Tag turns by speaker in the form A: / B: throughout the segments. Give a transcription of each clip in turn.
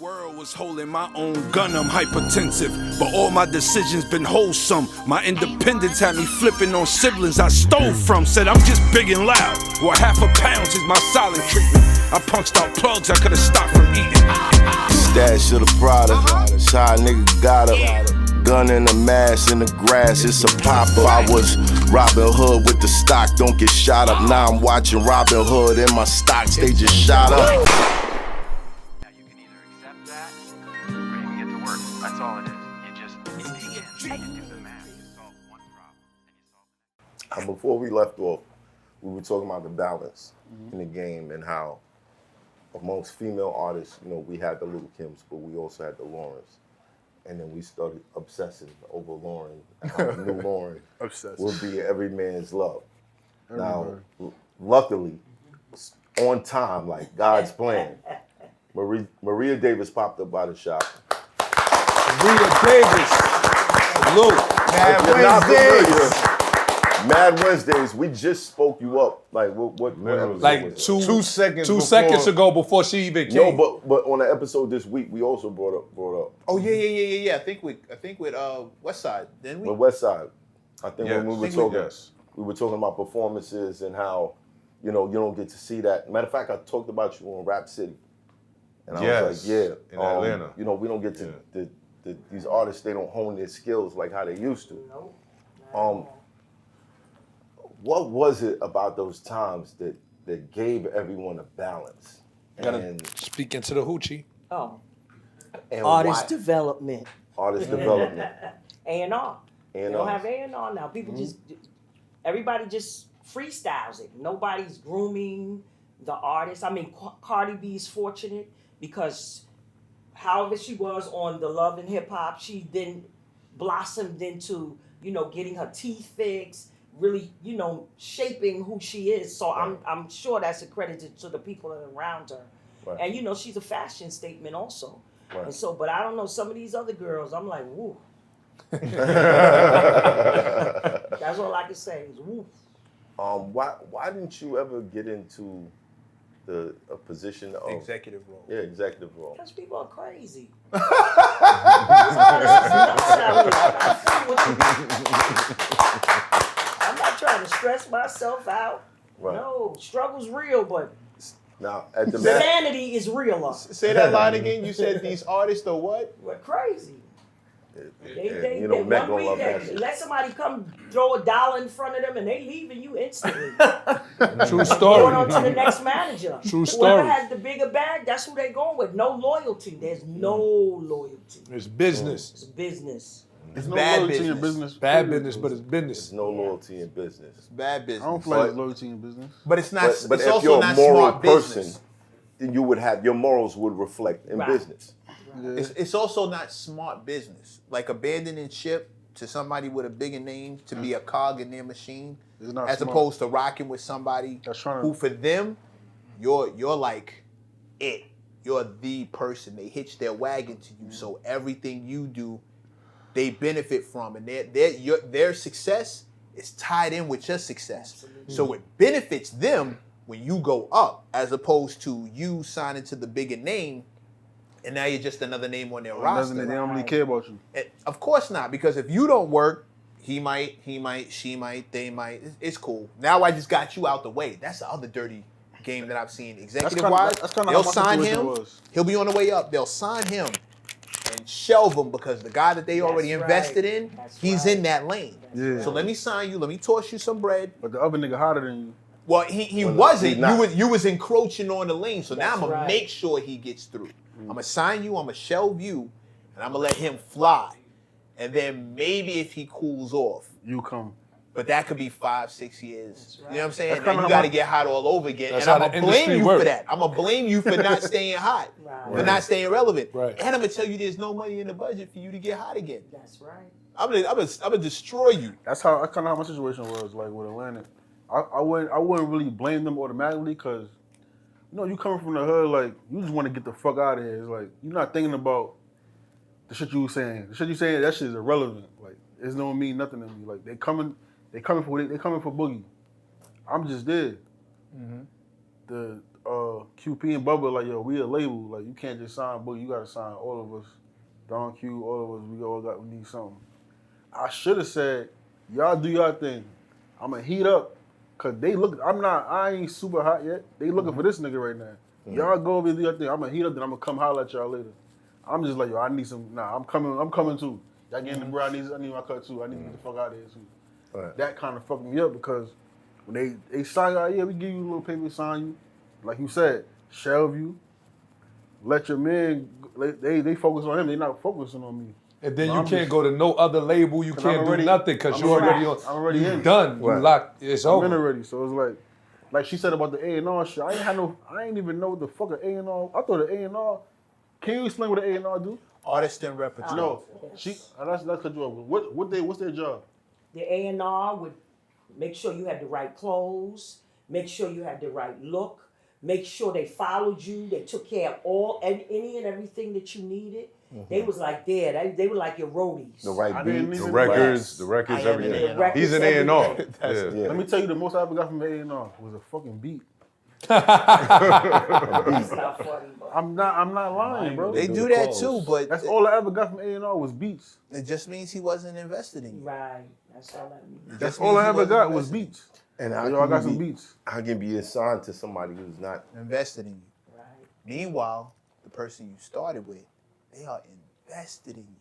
A: world was holding my own gun, I'm hypertensive, but all my decisions been wholesome. My independence had me flipping on siblings I stole from. Said I'm just big and loud, well half a pound is my silent treatment. I punched out plugs I could've stopped from eating.
B: Stash of the Prada, shy nigga got a gun in the mask in the grass, it's a popper. I was Robin Hood with the stock, don't get shot up. Now I'm watching Robin Hood and my stocks, they just shot up.
C: That's all it is. You just take it and do the math. You solve one problem and you solve the next.
B: And before we left off, we were talking about the balance in the game and how amongst female artists, you know, we had the Little Kims, but we also had the Laurens. And then we started obsessing over Lauren, and how the new Lauren will be every man's love. Now, luckily, on time, like God's plan, Maria Davis popped up by the shop.
D: Maria Davis, salute.
B: Mad Wednesdays, we just spoke you up. Like what episode
D: like
B: was it?
D: 2 seconds. 2 seconds ago before she even came.
B: No, but on the episode this week, we also brought up.
E: Oh yeah. I think with West Side, didn't we?
B: With West Side, I think when we were talking about performances and how, you know, you don't get to see that. Matter of fact, I talked about you on Rap City, and I was like,
D: in Atlanta.
B: You know, we don't get to these artists. They don't hone their skills like how they used to.
F: No.
B: What was it about those times that gave everyone a balance?
D: You gotta speak into the hoochie.
F: Oh.
B: And
F: Artist
B: why?
F: development.
B: Artist development.
F: A&R. They don't have
B: A&R.
F: A&R now. People everybody just freestyles it. Nobody's grooming the artist. I mean, Cardi B is fortunate because however she was on the Love and Hip Hop, she then blossomed into, you know, getting her teeth fixed, really, you know, shaping who she is. So I'm sure that's accredited to the people that are around her.
B: Right.
F: And you know, she's a fashion statement also.
B: Right.
F: And so, but I don't know, some of these other girls, I'm like, woo. That's all I can say is woo.
B: Why didn't you ever get into a position of
E: Executive role.
B: Yeah, executive role.
F: Because people are crazy. I'm not trying to stress myself out.
B: Right.
F: No, struggle's real, but
B: Now at the
F: sanity is realer.
E: Say that line again. You said these artists are what?
F: We're crazy. They
B: you know, MECC
F: one
B: gonna
F: week
B: love
F: they
B: that.
F: let somebody come throw $1 in front of them and they leaving you instantly.
D: True story.
F: Going on to the next manager.
D: True story.
F: Whoever has the bigger bag, that's who they going with. No loyalty. There's no loyalty.
D: It's business.
F: It's business.
E: It's
G: no
E: bad
G: loyalty
E: business.
G: in business.
D: Bad business, but it's business.
B: There's no loyalty in business.
E: It's bad
G: I
E: business.
G: don't feel like loyalty in business.
E: But it's not.
B: But
E: it's
B: if
E: also
B: you're a
E: not
B: moral
E: smart
B: person,
E: business.
B: then you would have your morals would reflect in
F: Right.
B: business.
G: Yeah.
E: It's also not smart business. Like abandoning ship to somebody with a bigger name to be a cog in their machine,
G: It's not
E: as
G: smart.
E: opposed to rocking with somebody
G: That's trying to-
E: who, for them, you're like it. You're the person. They hitch their wagon to you, so everything you do, they benefit from, and their success is tied in with your success. So it benefits them when you go up, as opposed to you signing to the bigger name, and now you're just another name on their roster.
G: They don't really care about you.
E: Of course not, because if you don't work, he might, she might, they might. It's cool. Now I just got you out the way. That's the other dirty game that I've seen. Executive-wise,
G: that's kinda
E: they'll
G: how my
E: sign
G: situation
E: him.
G: was.
E: He'll be on the way up. They'll sign him and shelve him because the guy that they already
F: That's
E: invested
F: right.
E: in,
F: That's
E: he's
F: right.
E: in that lane.
G: Yeah.
E: So let me sign you. Let me toss you some bread.
G: But the other nigga hotter than you.
E: Well, he
B: Well,
E: wasn't.
B: he's not.
E: You was encroaching on the lane. So now
F: That's
E: I'm gonna
F: right.
E: make sure he gets through. I'm gonna sign you. I'm gonna shelve you, and I'm gonna let him fly. And then maybe if he cools off,
G: You come.
E: but that could be 5-6 years.
F: right.
E: You know what I'm saying?
G: That's
E: And
G: kinda
E: you
G: how
E: got to
G: my-
E: get hot all over again.
D: That's
E: And I'm
D: how
E: gonna
D: the
E: blame
D: industry
E: you
D: works.
E: for that. I'm gonna blame you for not staying hot,
F: Right.
E: for not staying relevant.
D: Right.
E: And I'm gonna tell you there's no money in the budget for you to get hot again.
F: That's right.
E: I'm gonna destroy you.
G: That's kind of how my situation was, like with Atlantic. I wouldn't really blame them automatically because, you know, you coming from the hood, like, you just want to get the fuck out of here. It's like, you're not thinking about the shit you was saying. The shit you saying, that shit is irrelevant. Like, it don't mean nothing to me. Like, they coming for Boogie. I'm just there. The QP and Bubba like, yo, we a label. Like, you can't just sign Boogie. You gotta sign all of us. Don Q, all of us. We need something. I should have said, y'all do your thing. I'ma heat up. Cause they look, I ain't super hot yet. They looking for this nigga right now. Y'all go over and do your thing. I'ma heat up, then I'ma come holler at y'all later. I'm just like, yo, I need some, I'm coming too. Y'all getting the bro, I need my cut too. I need to get the fuck out of here too.
B: Right.
G: That kind of fucked me up because when they sign you, yeah, we give you a little paper, sign you. Like you said, shelve you. Let your man, they focus on him. They not focusing on me.
D: And then you can't go to no other label. You can't do nothing because you already on.
G: I'm already in.
D: Done. You locked. It's over.
G: I'm in already. So it's like she said about the A&R shit. I ain't even know what the fuck an A&R. I thought an A&R. Can you explain what an A&R do?
E: Artist and repertoire.
G: No, that's cut you off. What's their job?
F: The A&R would make sure you had the right clothes, make sure you had the right look, make sure they followed you, they took care of any and everything that you needed. They was like there. They were like your roadies.
B: The right beats.
H: The records, everything. He's an A&R.
B: Yeah.
G: Let me tell you, the most I ever got from A&R was a fucking beat.
F: That's not funny, bro.
G: I'm not lying, bro.
E: They do that too, but
G: That's all I ever got from A&R was beats.
E: it just means he wasn't invested in you.
F: Right. That's all that means.
G: That's all I ever got was beats.
B: And
G: Yo, I got some beats.
B: I can be assigned to somebody who's not.
E: Invested in you.
F: Right.
E: Meanwhile, the person you started with, they are invested in you.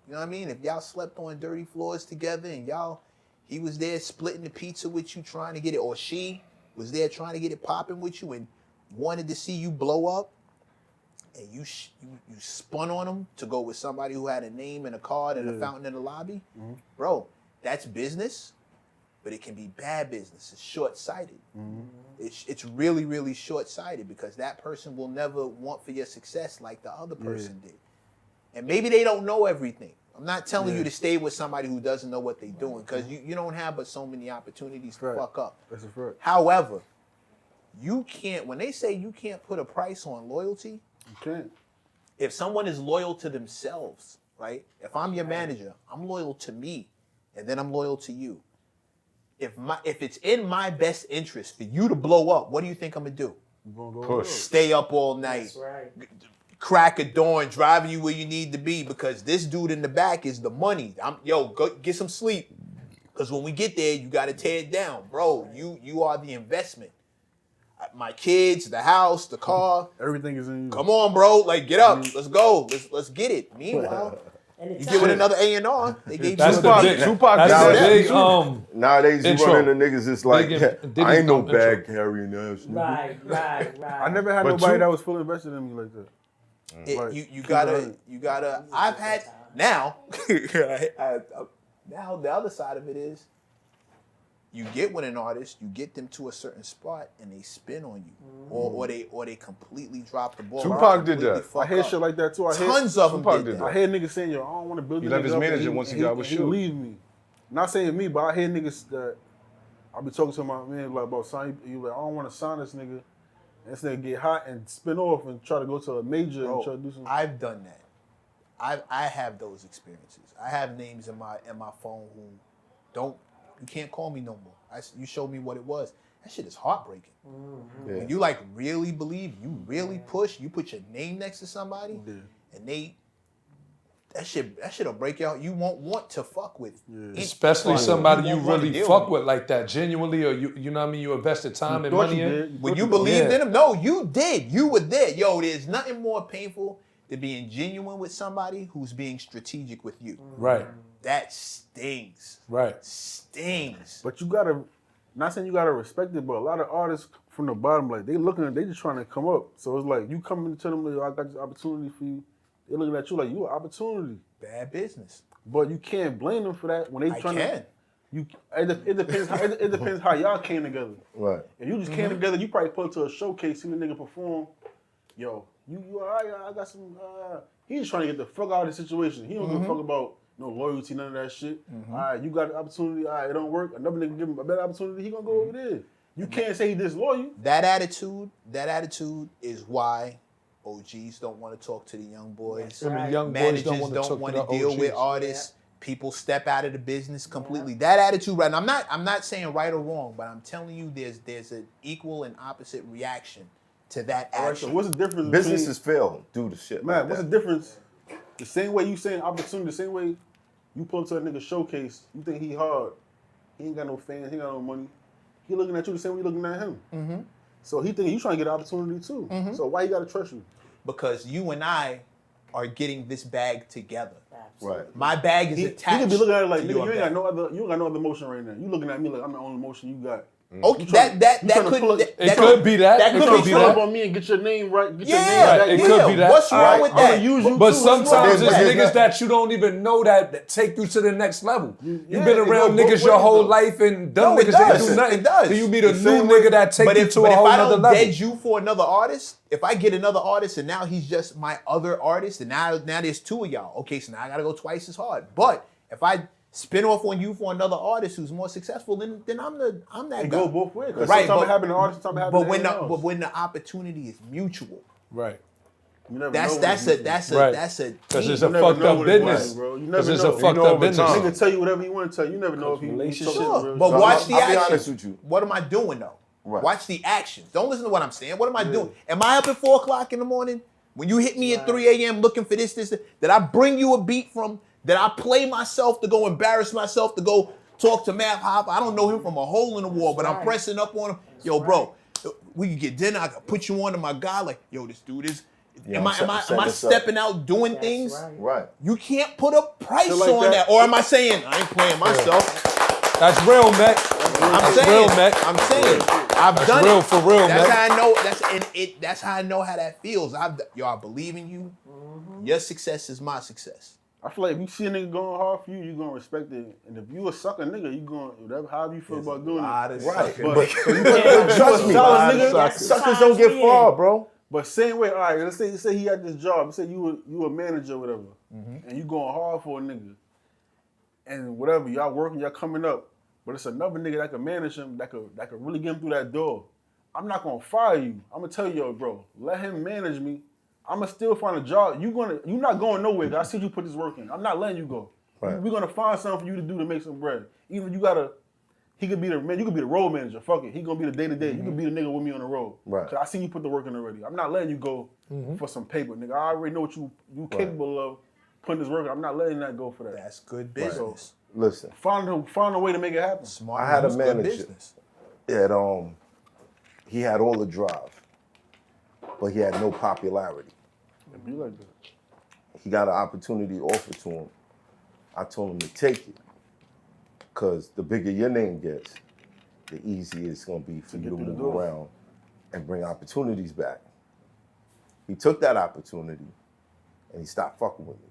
E: You know what I mean? If y'all slept on dirty floors together and he was there splitting the pizza with you trying to get it, or she was there trying to get it popping with you and wanted to see you blow up, and you spun on them to go with somebody who had a name and a card and a fountain in the lobby, bro, that's business, but it can be bad business. It's short-sighted. It's really, really short-sighted because that person will never want for your success like the other person did. And maybe they don't know everything. I'm not telling you to stay with somebody who doesn't know what they're doing because you don't have but so many opportunities to fuck up.
G: That's a fact.
E: However, you can't, when they say you can't put a price on loyalty,
G: You can't.
E: if someone is loyal to themselves, right? If I'm your manager, I'm loyal to me, and then I'm loyal to you. If it's in my best interest for you to blow up, what do you think I'm gonna do?
H: Push.
E: Stay up all night.
F: That's right.
E: Crack of dawn, driving you where you need to be because this dude in the back is the money. Go get some sleep. Because when we get there, you got to tear it down. Bro, you are the investment. My kids, the house, the car.
G: Everything is in you.
E: Come on, bro. Like, get up. Let's go. Let's get it. Meanwhile,
F: And
E: you get with another A&R, they gave
D: That's
E: you
D: the
E: a
D: big.
H: Tupac
D: That's
H: did
D: the
H: that.
D: big.
B: Nowadays, you
D: Intro.
B: run into niggas, it's like,
D: Diddy
B: I ain't no
D: intro.
B: bag carrying ass.
F: Right.
G: I never had
H: But
G: nobody
H: you-
G: that was fully invested in me like that.
E: You gotta. I've had now. Now the other side of it is, you get with an artist, you get them to a certain spot, and they spin on you, or they completely drop the ball.
H: Tupac did
E: completely
H: that.
E: fuck
G: I hear
E: up.
G: shit like that too.
E: Tons of them
H: Tupac
E: did
H: did
E: that.
G: I hear niggas saying, yo, I don't want to build
H: He
G: the
H: left
G: nigga
H: his
G: up,
H: manager
G: and
H: once he got with
G: he
H: Suge.
G: leave me. Not saying me, but I hear niggas that I be talking to my man like about signing. You like, I don't want to sign this nigga. And this nigga get hot and spin off and try to go to a major and try to do something.
E: I've done that. I have those experiences. I have names in my phone who you can't call me no more. You showed me what it was. That shit is heartbreaking.
B: Yeah.
E: When you like really believe, you really push, you put your name next to somebody, and that shit'll break you out. You won't want to fuck with.
D: Especially somebody you
E: won't wanna
D: really
E: deal
D: fuck
E: with.
D: with like that, genuinely, or you know what I mean. You invested time and
G: Thought
D: money
G: you
D: in.
G: did.
E: When you
G: thought
E: believed
D: Yeah.
E: in him, no, you did. You were there. Yo, there's nothing more painful than being genuine with somebody who's being strategic with you.
D: Right,
E: That stings.
D: right.
E: Stings.
G: But you gotta, not saying you gotta respect it, but a lot of artists from the bottom, like they just trying to come up. So it's like you coming to them, like, I got this opportunity for you. They looking at you like you an opportunity,
E: Bad business.
G: but you can't blame them for that when they
E: I
G: trying
E: can.
G: to. It depends. It depends how y'all came together.
B: Right.
G: If you just came together, you probably put to a showcase, see the nigga perform. Yo, you all right? I got some. He's just trying to get the fuck out of the situation. He don't give a fuck about no loyalty, none of that shit. All right, you got an opportunity. All right, it don't work. Another nigga give him a better opportunity. He gonna go over there. You can't say he disloyal.
E: That attitude is why OGs don't want to talk to the young boys.
D: And the young boys
E: Managers
D: don't want to talk
E: want
D: to
E: to
D: the
E: deal
D: OGs.
E: with artists. People step out of the business completely. That attitude, right? And I'm not saying right or wrong, but I'm telling you, there's an equal and opposite reaction to that
G: All right,
E: action.
G: so what's the difference?
B: Businesses fail due to shit.
G: Man,
B: like
G: what's
B: that.
G: the difference? The same way you saying opportunity, the same way you pull up to a nigga showcase, you think he hard. He ain't got no fans, he ain't got no money. He looking at you the same way you looking at him.
E: Mm-hmm.
G: So he think you trying to get an opportunity too.
E: Mm-hmm.
G: So why he gotta trust you?
E: Because you and I are getting this bag together.
B: Right.
E: My bag is
G: He
E: attached.
G: could be looking at it like,
E: to
G: nigga,
E: your
G: you ain't
E: bag.
G: got no other emotion right now. You looking at me like I'm the only emotion you got.
E: Okay,
G: You
E: that
G: tryna
E: could
G: pull up-
D: It could be that.
E: That
D: It
E: could
D: could
E: be
D: be
G: pull
E: that.
G: up on me and get your name right. Get
E: Yeah,
G: your name
D: Right,
G: right.
D: it
E: yeah.
D: could be that.
E: What's wrong with
G: I'ma
E: that?
G: use you
D: But
G: too.
D: sometimes
B: But
D: it's
B: there's
D: niggas
B: not-
D: that you don't even know that take you to the next level. You've
G: Yeah,
D: been
G: it
D: around
G: go both
D: niggas your
G: ways,
D: whole
G: though.
D: life and them
E: No, it
D: niggas ain't
E: does.
D: do nothing.
E: It does.
D: Then you meet a
G: The
D: new
G: same way-
D: nigga that take
E: But
D: you
E: if,
D: to
E: but
D: a
E: if
D: whole
E: I
D: nother
E: don't
D: level.
E: dead you for another artist, if I get another artist and now he's just my other artist, and now there's two of y'all. Okay, so now I gotta go twice as hard. But if I spin off on you for another artist who's more successful, then I'm that
G: It
E: guy.
G: go both ways. Right,
E: Right,
G: sometimes
E: but-
G: it happen to artists, sometimes it happen
E: But
G: to
E: when
G: everyone else.
E: when the opportunity is mutual,
D: Right.
G: You never
E: that's
G: know
E: that's
G: when
E: a
G: you-
E: that's a
D: Right.
E: that's a
D: Because
E: team.
D: it's a
G: You never
D: fucked
G: know
D: up
G: what it
D: business.
G: was, bro. You
D: Because
G: never
D: it's a
G: know.
D: fucked
H: know
D: up
H: over
D: business.
H: time.
G: Nigga tell you whatever he want to tell you. You never know if he
D: Relationship.
G: telling
E: Sure,
G: real
E: but
G: shit.
E: watch the
B: I'll be
E: actions.
B: honest with you.
E: What am I doing though?
B: Right.
E: Watch the actions. Don't listen to what I'm saying. What am I doing? Am I up at 4 o'clock in the morning? When you hit me at 3 a.m. looking for this, that I bring you a beat from, that I play myself to go embarrass myself to go talk to Matt Hoffa. I don't know him from a hole in the wall, but I'm pressing up on him. Yo, bro, we can get dinner. I can put you on to my guy. Like, yo, this dude is.
B: Yeah,
E: am I
B: set this up.
E: stepping out doing things?
B: Right.
E: You can't put a price
G: Shit like
E: on
G: that.
E: that. Or am I saying I ain't playing myself?
D: That's real, Mac.
E: I'm
D: That's
E: saying,
D: real, Mac.
E: I'm saying, I've done
D: real
E: it.
D: for real,
E: That's
D: Mac.
E: how I know. That's how I know how that feels. I believe in you. Your success is my success.
G: I feel like if you see a nigga going hard for you, you gonna respect it. And if you a sucker nigga, you gonna whatever however you feel about doing
E: lot
G: it.
E: of
G: Right.
E: sucker
G: But
B: Trust me,
G: solid nigga.
F: That's
B: suckers don't get
F: times
B: far,
F: we
B: bro.
G: But same way, all right, let's say he had this job. Let's say you a manager or whatever, and you going hard for a nigga, and whatever y'all working, y'all coming up, but it's another nigga that can manage him, that could really get him through that door. I'm not gonna fire you. I'm gonna tell you, yo, bro, let him manage me. I'm gonna still find a job. You're not going nowhere. 'Cause I see you put this work in. I'm not letting you go.
B: Right.
G: We're gonna find something for you to do to make some bread. Even you gotta. He could be the man. You could be the road manager. Fuck it. He gonna be the day to day. You could be the nigga with me on the road.
B: Right.
G: Cause I see you put the work in already. I'm not letting you go for some paper, nigga. I already know what you capable of putting this work in. I'm not letting that go for that.
E: That's good business.
B: Listen,
G: Find a way to make it happen.
E: Smart.
B: I had a
E: moves, good
B: manager.
E: business.
B: that he had all the drive, but he had no popularity.
G: It be like that.
B: He got an opportunity offered to him. I told him to take it, because the bigger your name gets, the easier it's gonna be for you to
G: through the
B: move
G: door.
B: around and bring opportunities back. He took that opportunity and he stopped fucking with me.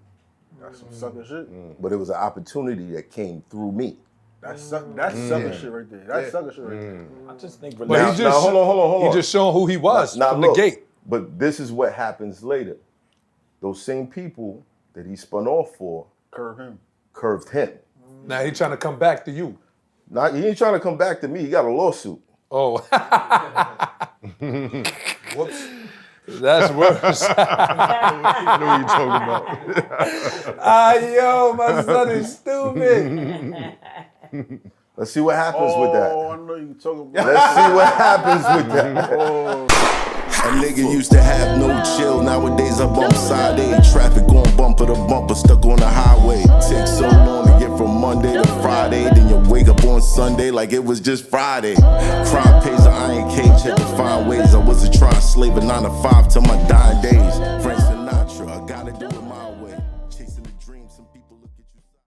G: That's some sucker shit.
B: But it was an opportunity that came through me.
G: That's sucker shit right there. That's sucker shit right there.
I: I just think
D: But
B: Now-
D: he just
B: hold on.
D: He just showing who he was
B: Now
D: from
B: look,
D: the gate.
B: But this is what happens later. Those same people that he spun off for
G: Curve him.
B: curved him.
D: Now he trying to come back to you.
B: Now, he ain't trying to come back to me. He got a lawsuit.
D: Oh,
E: Whoops.
D: that's worse.
H: I know what you're talking about.
D: Yo, my son is stupid.
B: Let's see what happens with that.
G: Oh, I know you talking about.
B: Let's see what happens with that.
A: A nigga used to have no chill. Nowadays I bump side A. Traffic going bumper to bumper, stuck on the highway. Takes so long to get from Monday to Friday. Then you wake up on Sunday like it was just Friday. Crime pays an iron cage, had to find ways. I wasn't trying to slave a 9 to 5 till my dying days.